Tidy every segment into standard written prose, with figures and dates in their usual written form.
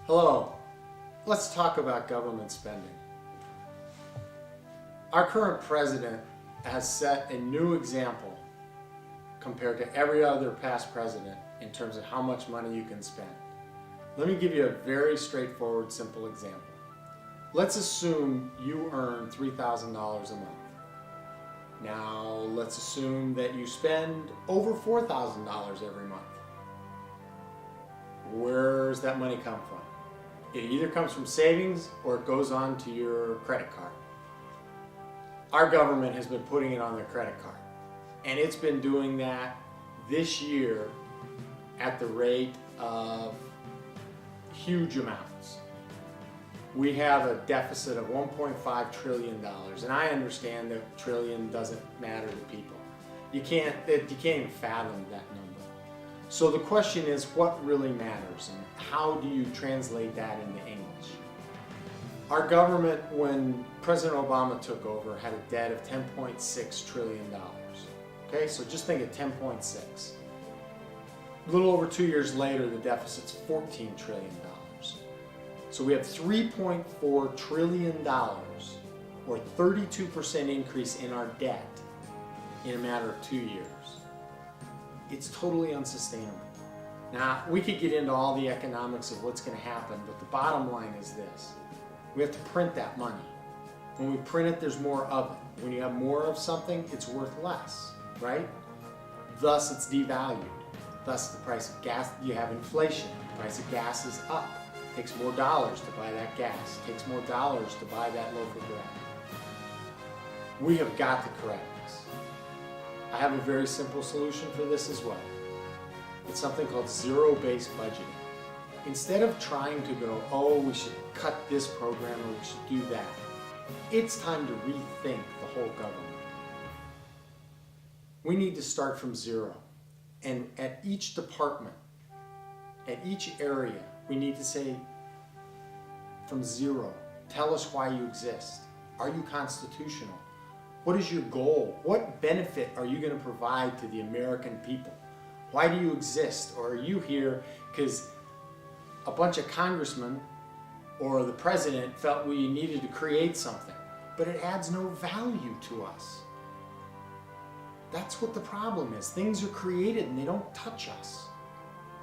Hello, let's talk about government spending. Our current president has set a new example compared to every other past president in terms of how much money you can spend. Let me give you a very straightforward, simple example. Let's assume you earn $3,000 a month. Now let's assume that you spend over $4,000 every month. Where's that money come from? It either comes from savings or it goes on to your credit card. Our government has been putting it on their credit card, and it's been doing that this year at the rate of huge amounts. We have a deficit of $1.5 trillion, and I understand that trillion doesn't matter to people. You can't even fathom that number. So the question is, what really matters, and how do you translate that into English? Our government, when President Obama took over, had a debt of $10.6 trillion. Okay, so just think of 10.6. A little over 2 years later, the deficit's $14 trillion. So we have $3.4 trillion, or 32% increase in our debt in a matter of 2 years. It's totally unsustainable. Now, we could get into all the economics of what's going to happen, but the bottom line is this. We have to print that money. When we print it, there's more of it. When you have more of something, it's worth less, right? Thus, it's devalued. Thus, the price of gas, you have inflation. The price of gas is up. It takes more dollars to buy that gas. It takes more dollars to buy that loaf of bread. We have got to correct this. I have a very simple solution for this as well. It's something called zero-based budgeting. Instead of trying to go, oh, we should cut this program or we should do that, it's time to rethink the whole government. We need to start from zero. And at each department, at each area, we need to say, from zero, tell us why you exist. Are you constitutional? What is your goal? What benefit are you going to provide to the American people? Why do you exist? Or are you here because a bunch of congressmen or the president felt we needed to create something, but it adds no value to us? That's what the problem is. Things are created and they don't touch us.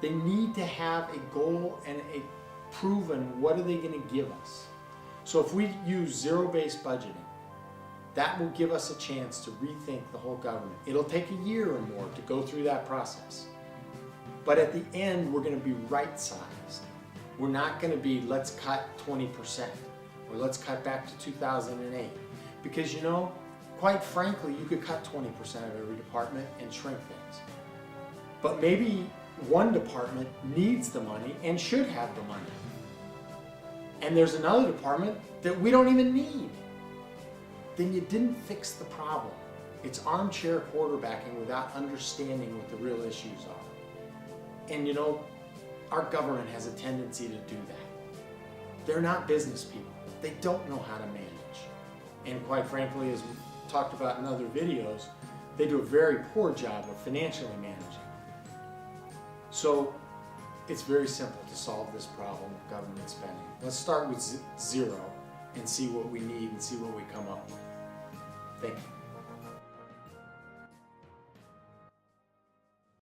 They need to have a goal and a proven what are they going to give us. So if we use zero-based budgeting, that will give us a chance to rethink the whole government. It'll take a year or more to go through that process. But at the end, we're going to be right-sized. We're not going to be, let's cut 20%, or let's cut back to 2008. Because, you know, quite frankly, you could cut 20% of every department and shrink things. But maybe one department needs the money and should have the money. And there's another department that we don't even need. Then you didn't fix the problem. It's armchair quarterbacking without understanding what the real issues are. And you know, our government has a tendency to do that. They're not business people. They don't know how to manage. And quite frankly, as we talked about in other videos, they do a very poor job of financially managing. So it's very simple to solve this problem of government spending. Let's start with zero and see what we need and see what we come up with. Thank you.